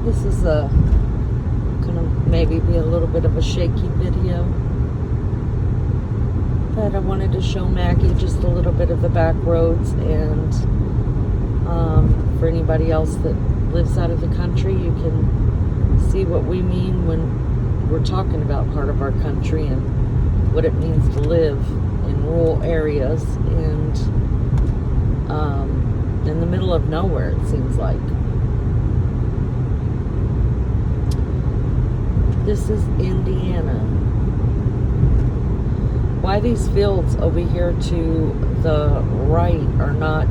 This is gonna maybe be a little bit of a shaky video, but I wanted to show Maggie just a little bit of the back roads, and for anybody else that lives out of the country, you can see what we mean when we're talking about part of our country and what it means to live in rural areas and in the middle of nowhere, it seems like. This is Indiana. Why these fields over here to the right are not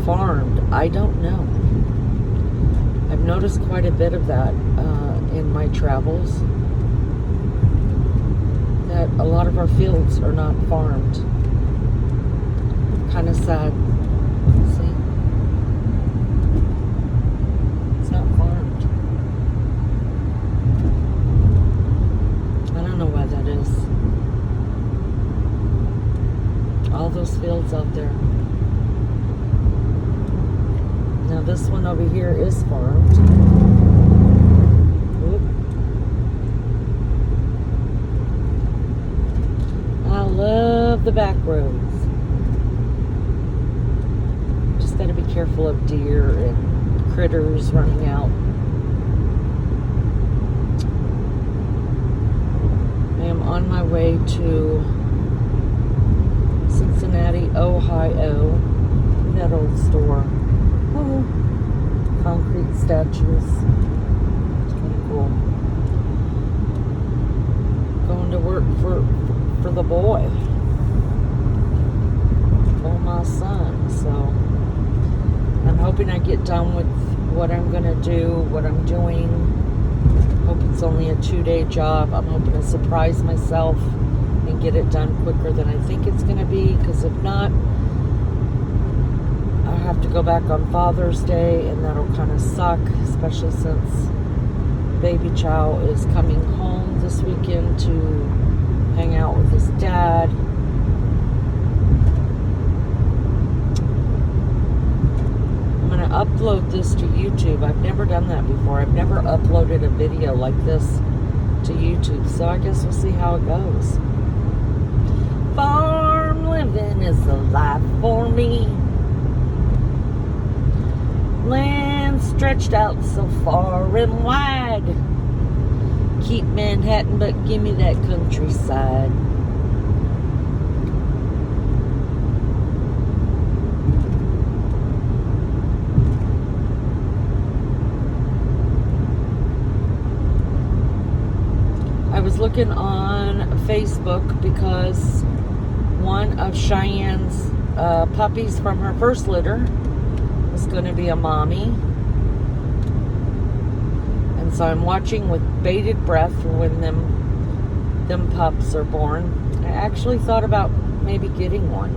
farmed, I don't know. I've noticed quite a bit of that in my travels, that a lot of our fields are not farmed. Kind of sad. See? It's not farmed. I don't know why that is. All those fields out there. Now this one over here is farmed. Oop. I love the back roads. Just gotta be careful of deer and critters running out. I am on my way to Cincinnati, Ohio. That old store. Oh, concrete statues. It's kind of cool. Going to work for the boy. For my son. So I'm hoping I get done with what I'm going to do, what I'm doing. Hope it's only a 2-day job. I'm hoping to surprise myself and get it done quicker than I think it's going to be, because if not, I have to go back on Father's Day, and that'll kind of suck, especially since baby chow is coming home this weekend to hang out with his dad. I'm going to upload this to YouTube. I've never done that before. I've never uploaded a video like this to YouTube, so I guess we'll see how it goes. Farm living is the life for me. Land stretched out so far and wide. Keep Manhattan, but give me that countryside. I was looking on Facebook because one of Cheyenne's puppies from her first litter is going to be a mommy, and so I'm watching with bated breath when them pups are born. I actually thought about maybe getting one,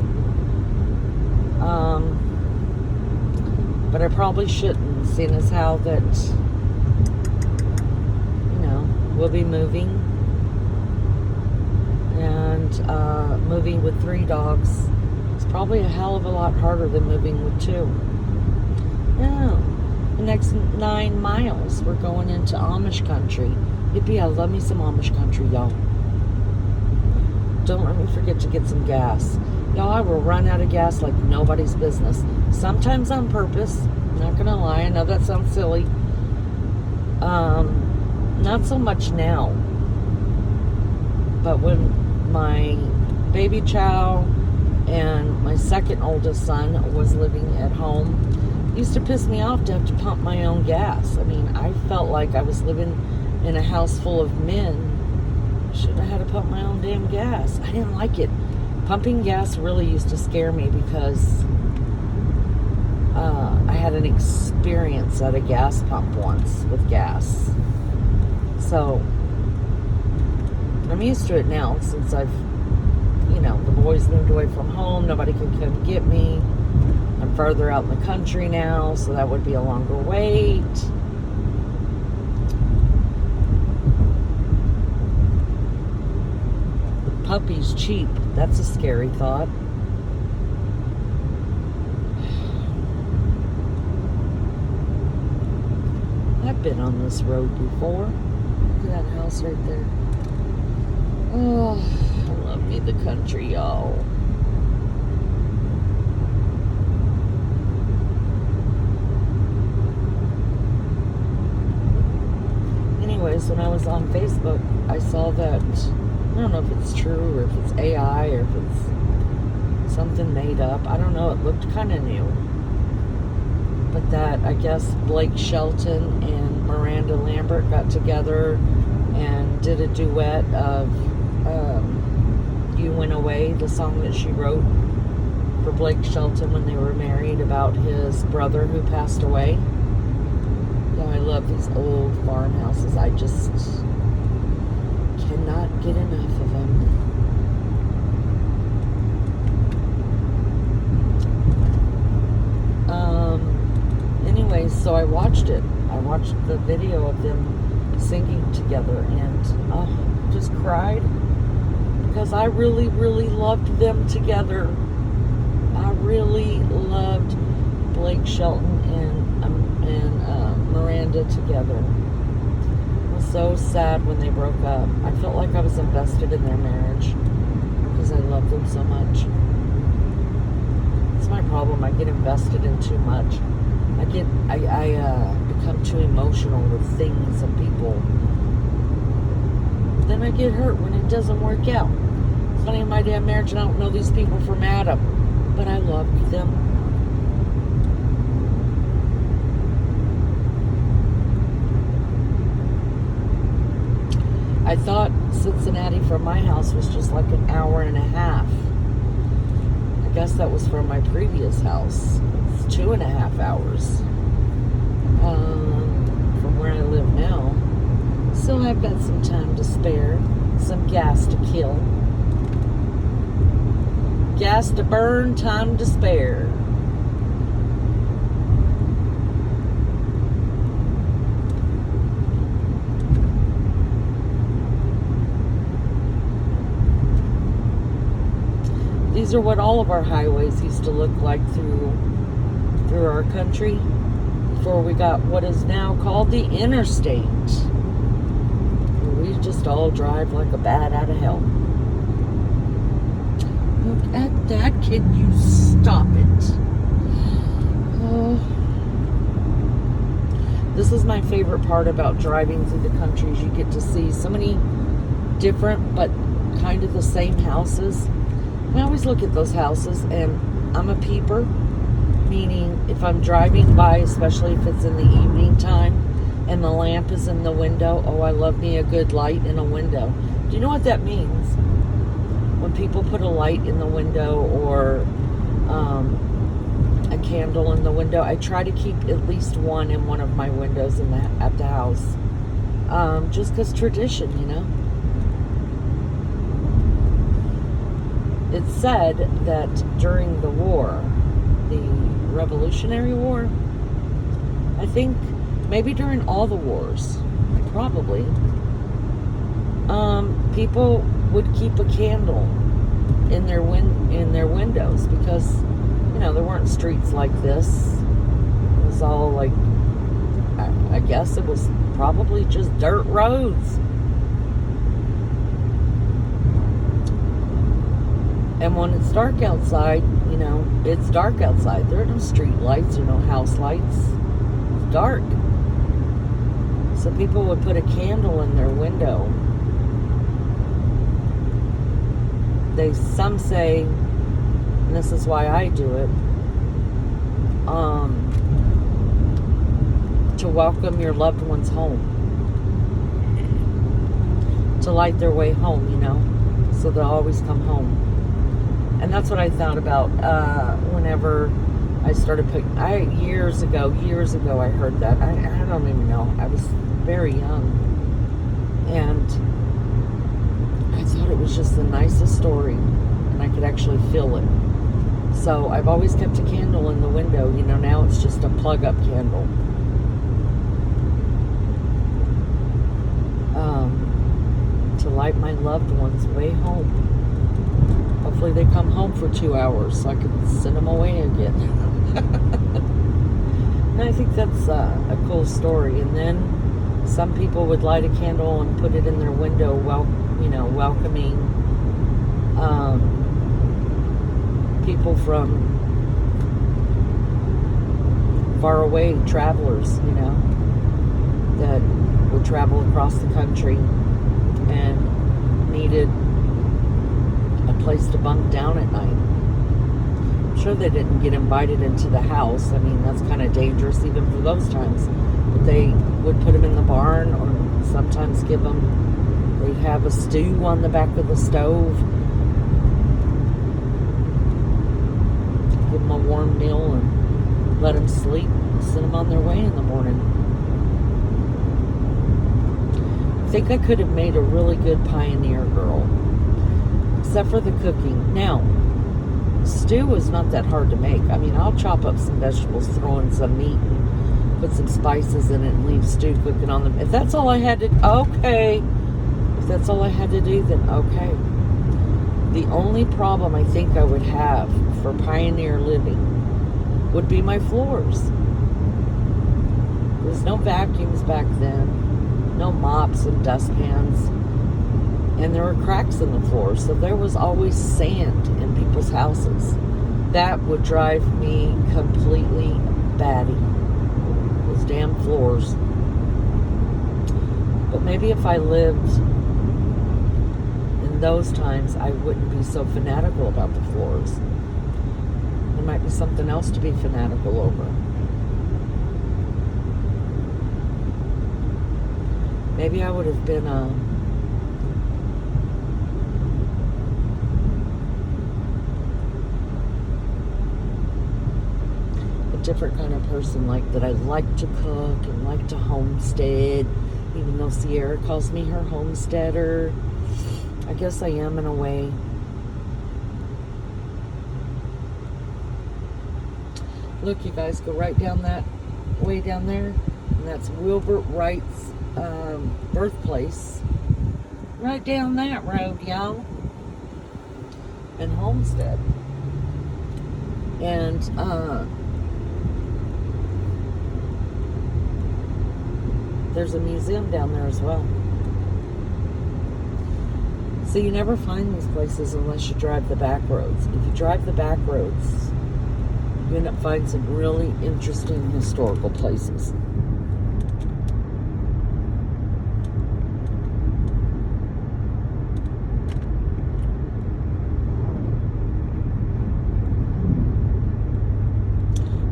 but I probably shouldn't, seeing as how that, we'll be moving, and moving with 3 dogs is probably a hell of a lot harder than moving with 2. Yeah, the next 9 miles, we're going into Amish country. Yippee, I love me some Amish country, y'all. Don't let me forget to get some gas. Y'all, I will run out of gas like nobody's business. Sometimes on purpose. Not gonna lie, I know that sounds silly. Not so much now. But when my baby chow and my second oldest son was living at home, it used to piss me off to have to pump my own gas. I mean, I felt like I was living in a house full of men. Shouldn't have had to pump my own damn gas. I didn't like it. Pumping gas really used to scare me because I had an experience at a gas pump once with gas. So I'm used to it now, since I've, the boys moved away from home. Nobody can come get me. I'm further out in the country now, so that would be a longer wait. The puppy's cheap. That's a scary thought. I've been on this road before. Look at that house right there. Oh, I love me the country, y'all. Anyways, when I was on Facebook, I saw that, I don't know if it's true or if it's AI or if it's something made up. I don't know. It looked kind of new. But that, I guess, Blake Shelton and Miranda Lambert got together and did a duet of You Went Away, the song that she wrote for Blake Shelton when they were married, about his brother who passed away. Yeah, I love these old farmhouses. I just cannot get enough of them. Anyways, so I watched it. I watched the video of them singing together, and just cried because I really, really loved them together. I really loved Blake Shelton and Miranda together. It was so sad when they broke up. I felt like I was invested in their marriage because I love them so much. It's my problem. I get invested in too much. I become too emotional with things and people. Then I get hurt when it doesn't work out. It's funny, in my damn marriage, and I don't know these people from Adam, but I loved them. I thought Cincinnati from my house was just like an hour and a half. I guess that was from my previous house. It's 2.5 hours from where I live now. So I've got some time to spare, some gas to kill. Gas to burn, time to spare. These are what all of our highways used to look like through our country before we got what is now called the interstate. We just all drive like a bat out of hell. Look at that. Can you stop it? Oh. This is my favorite part about driving through the country, is you get to see so many different but kind of the same houses. I always look at those houses, and I'm a peeper, meaning if I'm driving by, especially if it's in the evening time and the lamp is in the window, oh, I love me a good light in a window. Do you know what that means? When people put a light in the window or a candle in the window, I try to keep at least one in one of my windows at the house. Just because tradition, you know? It's said that during the war, the Revolutionary War, I think maybe during all the wars, probably, people would keep a candle in their windows because, you know, there weren't streets like this. It was all like, I guess it was probably just dirt roads. And when it's dark outside, you know, it's dark outside. There are no street lights or no house lights. It's dark. So people would put a candle in their window. Some say, and this is why I do it, to welcome your loved ones home. To light their way home, you know, so they'll always come home. And that's what I thought about whenever I started putting, years ago, I heard that. I don't even know. I was very young. And I thought it was just the nicest story. And I could actually feel it. So I've always kept a candle in the window. You know, now it's just a plug-up candle. To light my loved ones way home. Hopefully they come home for 2 hours so I can send them away again. And I I think that's a cool story. And then some people would light a candle and put it in their window, welcoming people from far away, travelers, that would travel across the country and needed a place to bunk down at night. I'm sure they didn't get invited into the house. I mean, that's kind of dangerous even for those times. But they would put them in the barn, or sometimes they'd have a stew on the back of the stove, give them a warm meal and let them sleep, send them on their way in the morning. I think I could have made a really good pioneer girl, except for the cooking. Now, stew is not that hard to make. I mean, I'll chop up some vegetables, throw in some meat, and put some spices in it, and leave stew cooking on them. If that's all I had to, okay. If that's all I had to do, then okay. The only problem I think I would have for pioneer living would be my floors. There was no vacuums back then, no mops and dustpans, and there were cracks in the floor, so there was always sand in people's houses. That would drive me completely batty. Those damn floors. But maybe if I lived in those times, I wouldn't be so fanatical about the floors. There might be something else to be fanatical over. Maybe I would have been a different kind of person, like that I like to cook and like to homestead, even though Sierra calls me her homesteader. I guess I am in a way. Look, you guys, go right down that way down there, and that's Wilbur Wright's birthplace. Right down that road, y'all. In Homestead. And there's a museum down there as well. So you never find these places unless you drive the back roads. If you drive the back roads, you end up finding some really interesting historical places.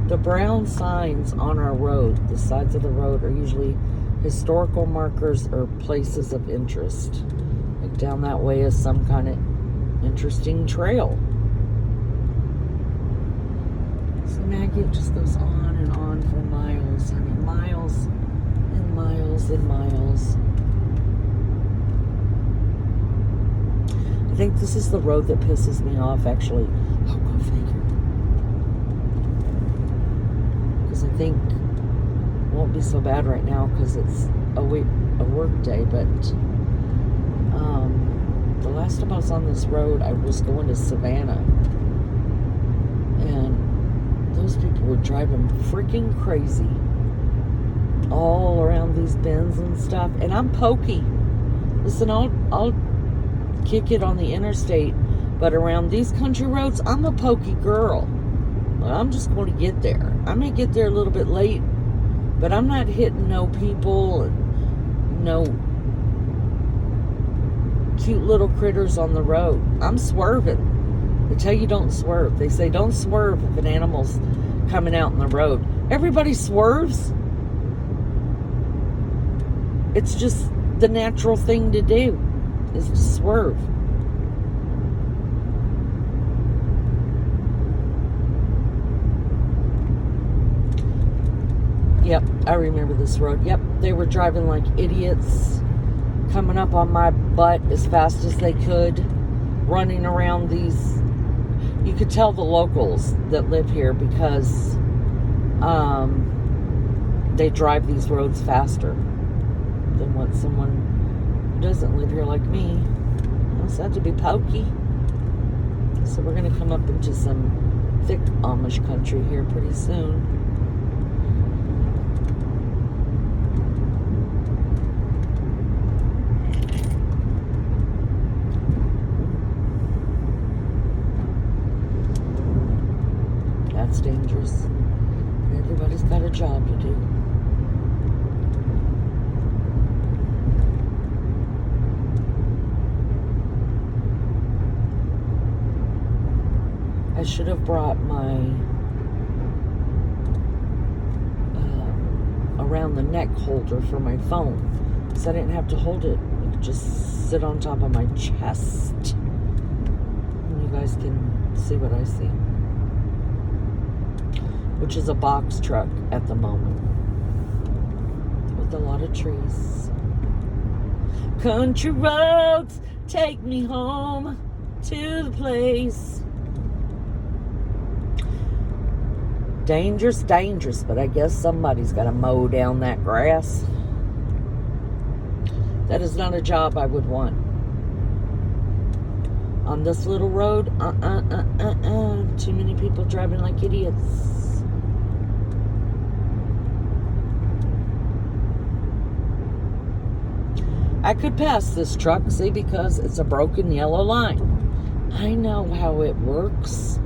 The brown signs on our road, the sides of the road, are usually historical markers or places of interest. Like down that way is some kind of interesting trail. So Maggie, it just goes on and on for miles, honey. Miles and miles and miles. I think this is the road that pisses me off, actually. Oh, go figure. Because I think it won't be so bad right now because it's a work day, but the last time I was on this road, I was going to Savannah, and those people were driving freaking crazy all around these bends and stuff, and I'm pokey. Listen, I'll kick it on the interstate, but around these country roads, I'm a pokey girl. I'm just going to get there. I may get there a little bit late, but I'm not hitting no people and no cute little critters on the road. I'm swerving. They tell you don't swerve. They say don't swerve if an animal's coming out in the road. Everybody swerves. It's just the natural thing to do, is to swerve. Yep, I remember this road. Yep, they were driving like idiots, coming up on my butt as fast as they could, running around these. You could tell the locals that live here because they drive these roads faster than what someone who doesn't live here like me. It's had to be pokey. So we're going to come up into some thick Amish country here pretty soon. that's dangerous. Everybody's got a job to do. I should have brought my around the neck holder for my phone, so I didn't have to hold it. It could just sit on top of my chest. And you guys can see what I see. Which is a box truck at the moment. With a lot of trees. Country roads, take me home to the place. Dangerous, dangerous, but I guess somebody's got to mow down that grass. That is not a job I would want. On this little road, too many people driving like idiots. I could pass this truck, see, because it's a broken yellow line. I know how it works.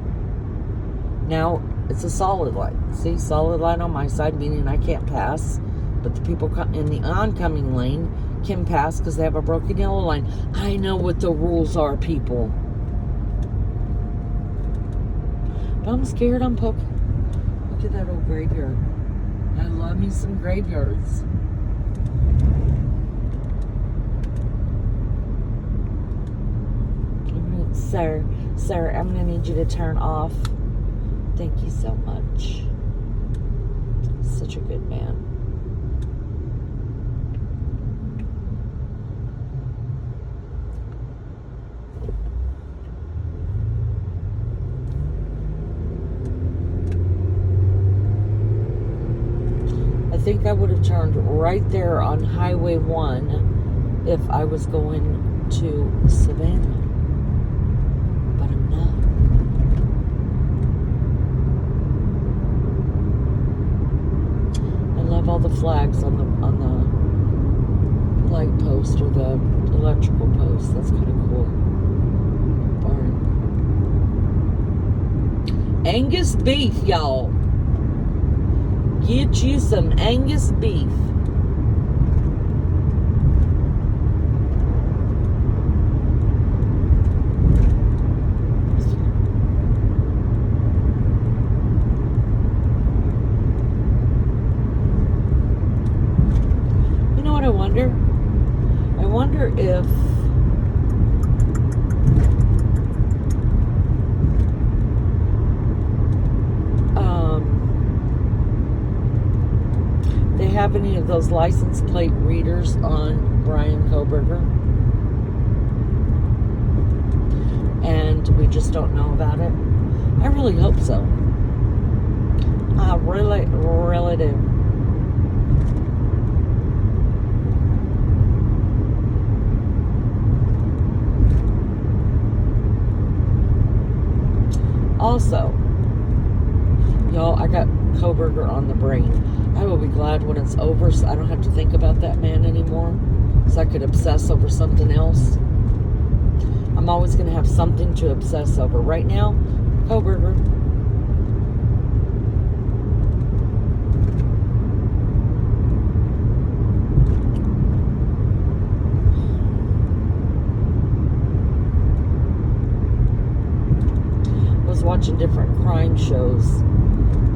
Now, it's a solid line. See, solid line on my side, meaning I can't pass. But the people in the oncoming lane can pass because they have a broken yellow line. I know what the rules are, people. But I'm scared I'm poking. Look at that old graveyard. I love me some graveyards. Sir, I'm going to need you to turn off. Thank you so much. Such a good man. I think I would have turned right there on Highway 1 if I was going to Savannah. But I'm not. All the flags on the light post or the electrical post. That's kind of cool. Barn. Angus beef, y'all. Get you some Angus beef. I wonder if they have any of those license plate readers on Brian Koberger, and we just don't know about it. I really hope so. I really do. Also, y'all, I got Koberger on the brain. I will be glad when it's over so I don't have to think about that man anymore. So I could obsess over something else. I'm always going to have something to obsess over. Right now, Koberger. Watching different crime shows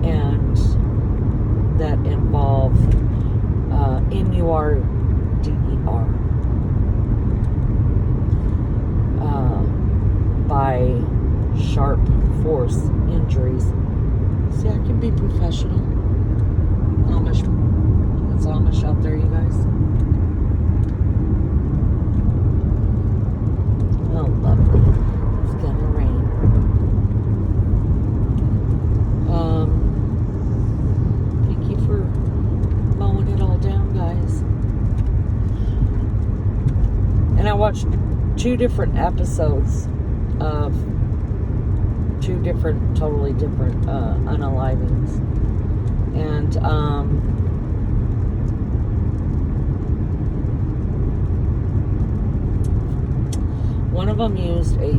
and that involve MURDER by sharp force injuries. See, I can be professional. Amish. It's Amish out there, you guys. Oh, lovely. It's gonna rain. Thank you for mowing it all down, guys. And I watched 2 different episodes of 2 different, totally different unalivings. And one of them used a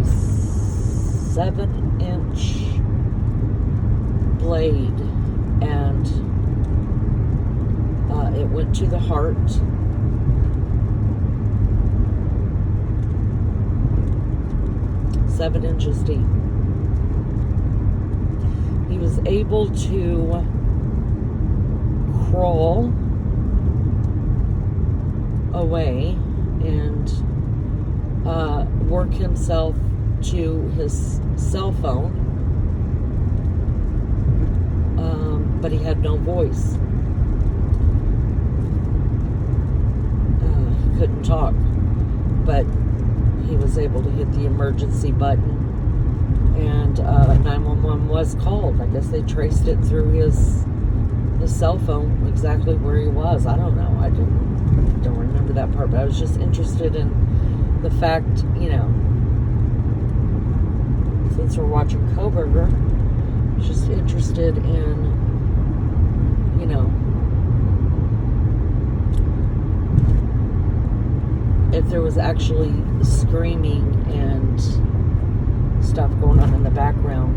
7-inch blade, and it went to the heart. Seven inches deep. He was able to crawl away and work himself to his cell phone, but he had no voice. He couldn't talk, but he was able to hit the emergency button, and 911 was called. I guess they traced it through his cell phone exactly where he was. I don't know. I don't remember that part, but I was just interested in the fact, since we're watching Koberger, just interested in, if there was actually screaming and stuff going on in the background.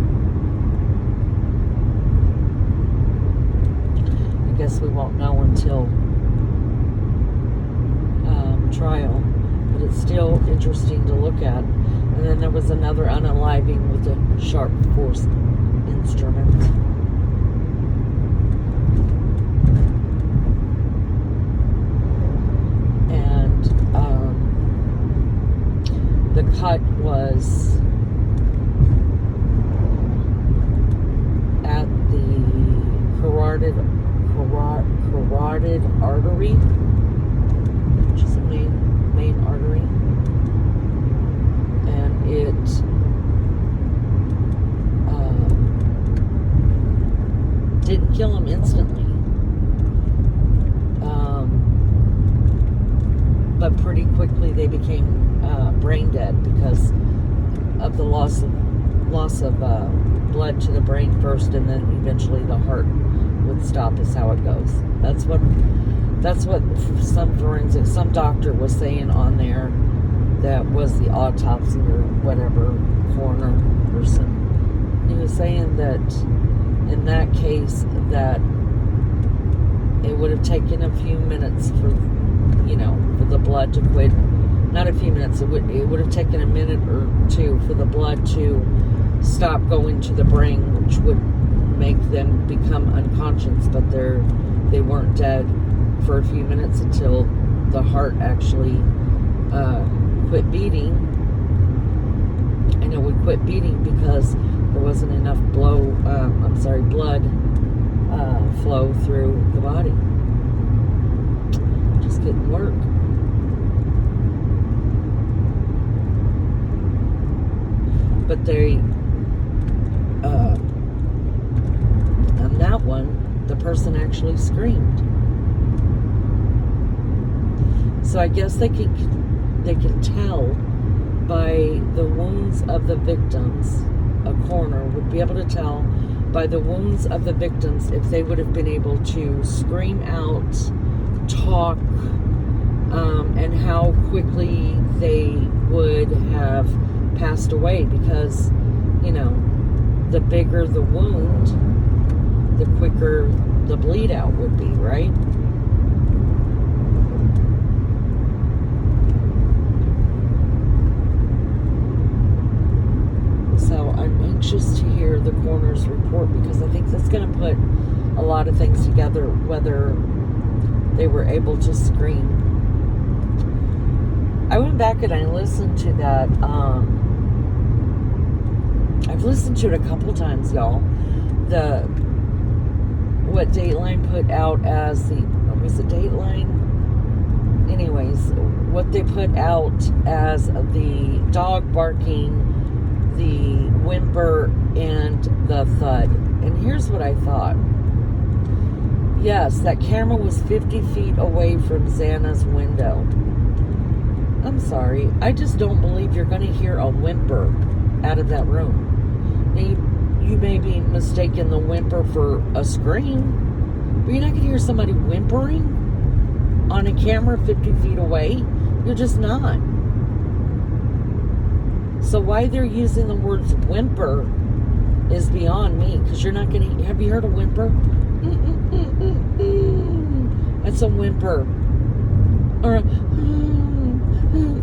I guess we won't know until trial, but it's still interesting to look at. And then there was another unaliving with a sharp force instrument. And the cut was at the carotid artery, which is the main artery, and it didn't kill him instantly, but pretty quickly they became brain dead because of the loss of blood to the brain first, and then eventually the heart would stop. Is how it goes. That's what some doctor was saying on there, that was the autopsy or whatever, coroner person. He was saying that in that case that it would have taken a few minutes for the blood to quit. Not a few minutes, it would have taken a minute or two for the blood to stop going to the brain, which would make them become unconscious, but they weren't dead for a few minutes until the heart actually quit beating. And it would quit beating because there wasn't enough blood flow through the body. Just couldn't work. But they on that one, the person actually screamed. So I guess they can tell by the wounds of the victims. A coroner would be able to tell by the wounds of the victims if they would have been able to scream out, talk, and how quickly they would have passed away, because the bigger the wound, the quicker the bleed out would be, right? So I'm anxious to hear the coroner's report, because I think that's going to put a lot of things together, whether they were able to scream. I went back and I listened to that. I've listened to it a couple times, y'all. What Dateline put out as was it Dateline? Anyways, what they put out as the dog barking, the whimper, and the thud. And here's what I thought. Yes, that camera was 50 feet away from Xana's window. I'm sorry, I just don't believe you're going to hear a whimper out of that room. Now, you may be mistaking the whimper for a scream, but you're not going to hear somebody whimpering on a camera 50 feet away. You're just not. So why they're using the words whimper is beyond me, because you're not going to... Have you heard a whimper? That's a whimper. Or a...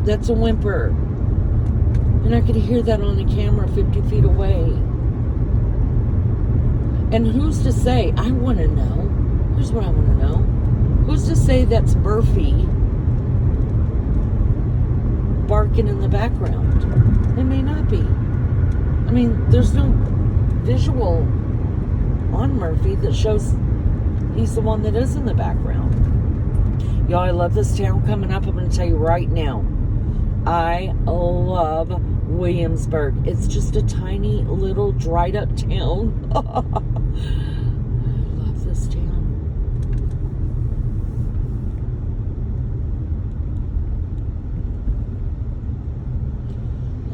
That's a whimper. You're not going to hear that on a camera 50 feet away. And who's to say? I want to know. Here's what I want to know. Who's to say that's Murphy barking in the background? It may not be. I mean, there's no visual on Murphy that shows he's the one that is in the background. Y'all, I love this town coming up. I'm going to tell you right now. I love Williamsburg. It's just a tiny little dried up town. I love this town.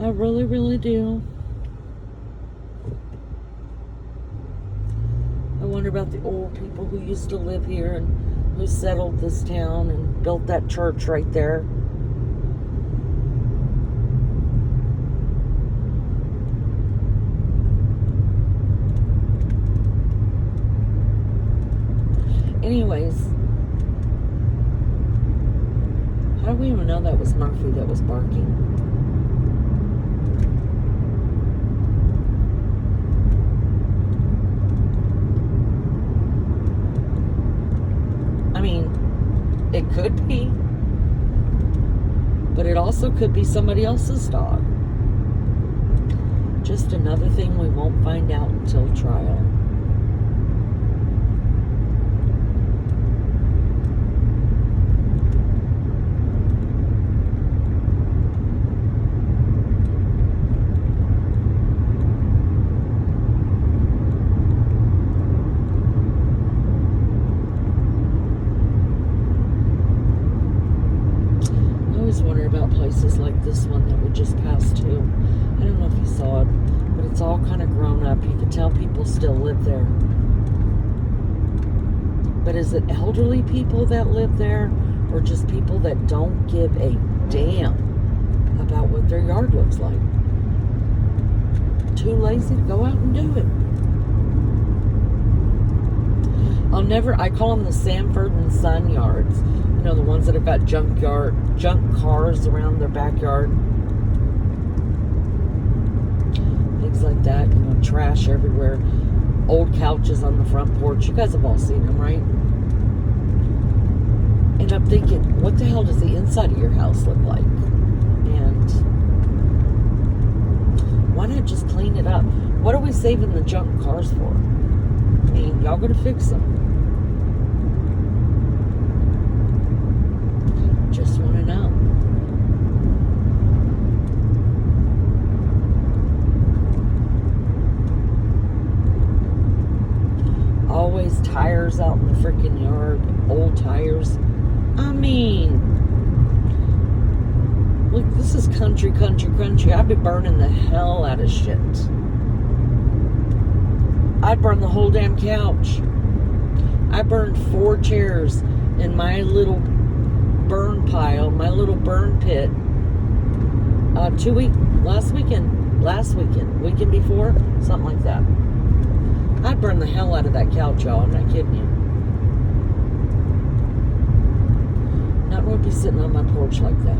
I really, really do. I wonder about the old people who used to live here and who settled this town and built that church right there. Anyways, how do we even know that was Murphy that was barking? I mean, it could be, but it also could be somebody else's dog. Just another thing we won't find out until trial. Places like this one that we just passed to. I don't know if you saw it, but it's all kind of grown up. You can tell people still live there. But is it elderly people that live there, or just people that don't give a damn about what their yard looks like? Too lazy to go out and do it. I call them the Sanford and Son yards. You know, the ones that have got junk cars around their backyard. Things like that. You know, trash everywhere. Old couches on the front porch. You guys have all seen them, right? And I'm thinking, what the hell does the inside of your house look like? And why not just clean it up? What are we saving the junk cars for? I mean, y'all gonna fix them. Just want to know. Always tires out in the freaking yard. Old tires. I mean, look, this is country. I'd be burning the hell out of shit. I'd burn the whole damn couch. I burned 4 chairs in my little burn pile, my little burn pit. Last weekend, weekend before, something like that. I'd burn the hell out of that couch, y'all. I'm not kidding you. Not going to be sitting on my porch like that.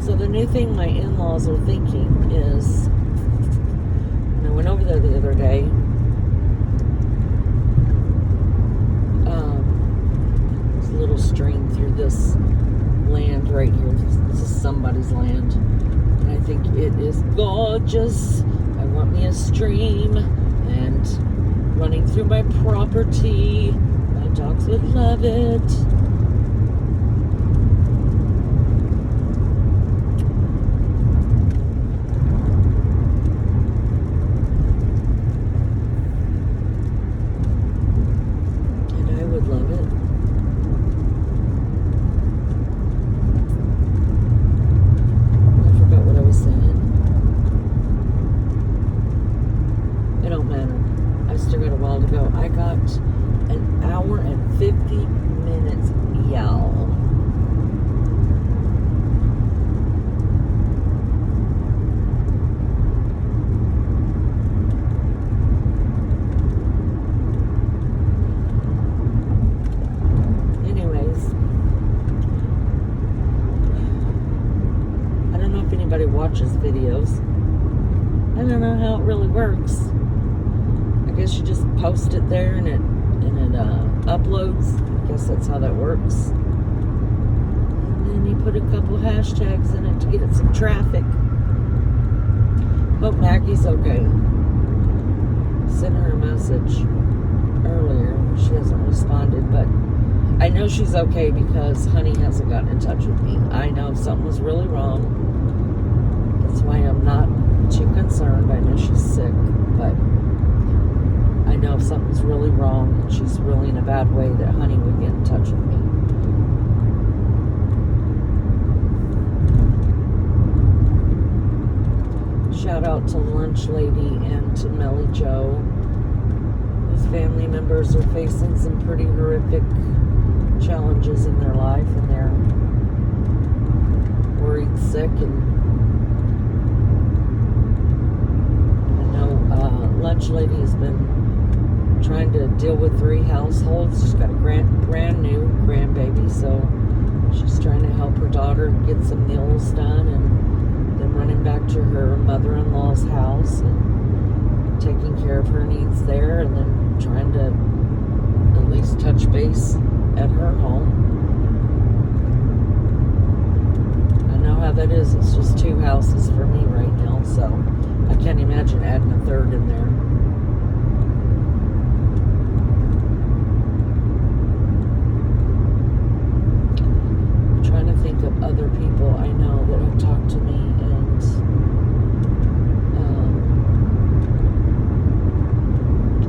So the new thing my in-laws are thinking is, and I went over there the other day, there's a little stream through this land right here. This is somebody's land, and I think it is gorgeous. I want me a stream, and running through my property. My dogs would love it. I got watches videos. I don't know how it really works. I guess you just post it there and it uploads. I guess that's how that works. And then you put a couple hashtags in it to get it some traffic. Hope Maggie's okay. Sent her a message earlier. She hasn't responded, but I know she's okay because Honey hasn't gotten in touch with me. I know something was really wrong. That's why I'm not too concerned. I know she's sick, but I know if something's really wrong and she's really in a bad way, that Honey would get in touch with me. Shout out to Lunch Lady and to Melly Joe, whose family members are facing some pretty horrific challenges in their life, and they're worried sick. And I know Lunch Lady has been trying to deal with 3 households. She's got a brand new grandbaby, so she's trying to help her daughter get some meals done, and then running back to her mother-in-law's house and taking care of her needs there, and then trying to at least touch base at her home. I know how that is. It's just 2 houses for me right now, so I can't imagine adding a 3rd in there. I'm trying to think of other people I know that have talked to me and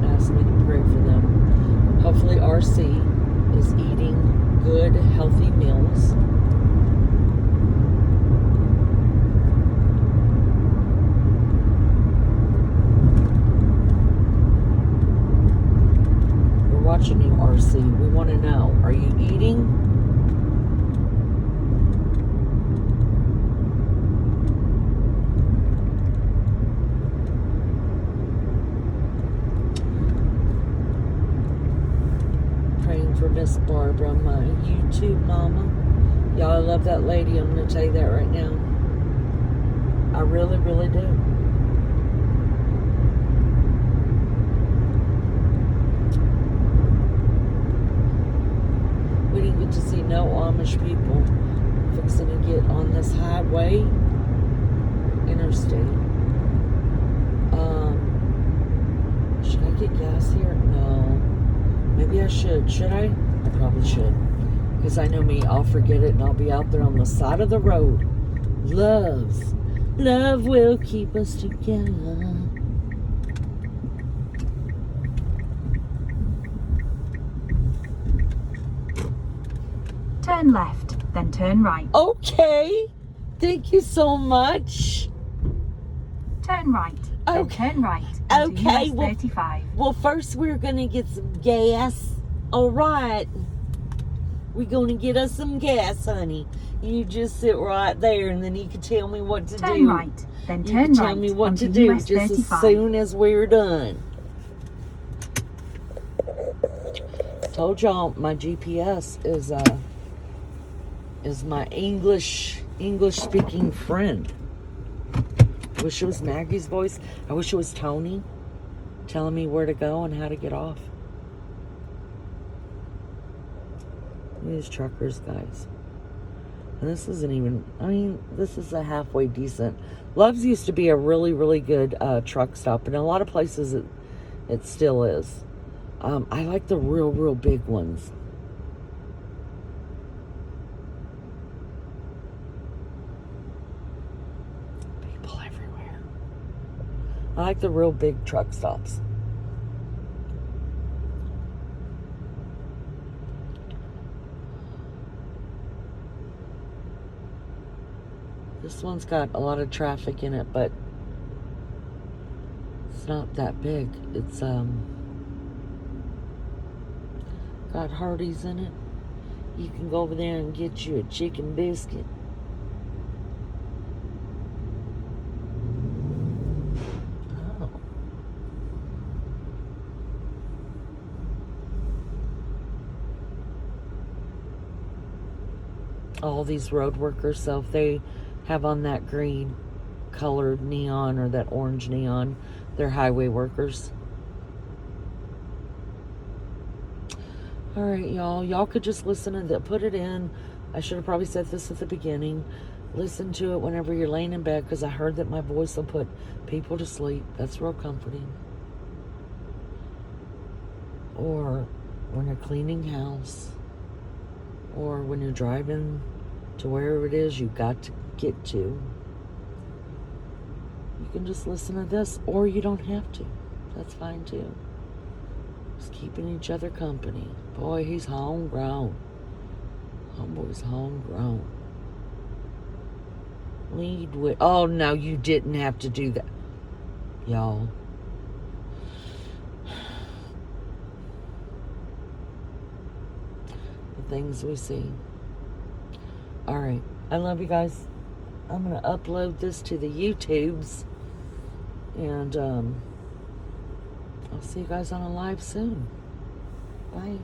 asked me to pray for them. Hopefully RC is eating good, healthy meals. We're watching you, RC. We want to know, are you eating? For Miss Barbara, my YouTube mama. Y'all, I love that lady. I'm going to tell you that right now. I really, really do. We didn't get to see no Amish people fixing to get on this highway, interstate. Should I get gas here? No. Maybe I should. Should I? I probably should. Because I know me, I'll forget it and I'll be out there on the side of the road. Love will keep us together. Turn left, then turn right. Okay. Thank you so much. Turn right, then turn right. Okay. US 35. Well, first we're going to get some gas. All right. We're going to get us some gas, honey. You just sit right there and then you can tell me what to do. Turn right, then turn right. You can tell me what to do US just 35. as soon as we're done. Told y'all my GPS is my English speaking friend. I wish it was Maggie's voice. I wish it was Tony telling me where to go and how to get off. These truckers, guys. And this isn't even, I mean, this is a halfway decent. Love's used to be a really, really good truck stop. And in a lot of places it still is. I like the real big ones. People everywhere. I like the real big truck stops. This one's got a lot of traffic in it, but it's not that big. It's got Hardee's in it. You can go over there and get you a chicken biscuit. Oh. All these road workers, so if they have on that green, colored neon or that orange neon. They're highway workers. All right, y'all. Y'all could just listen to that. Put it in. I should have probably said this at the beginning. Listen to it whenever you're laying in bed, because I heard that my voice will put people to sleep. That's real comforting. Or when you're cleaning house, or when you're driving to wherever it is you got to get to. You can just listen to this, or you don't have to. That's fine too. Just keeping each other company. Boy, he's homegrown. Homeboy's homegrown. Lead with. Oh, no, you didn't have to do that. Y'all. The things we see. All right. I love you guys. I'm going to upload this to the YouTubes. And I'll see you guys on a live soon. Bye.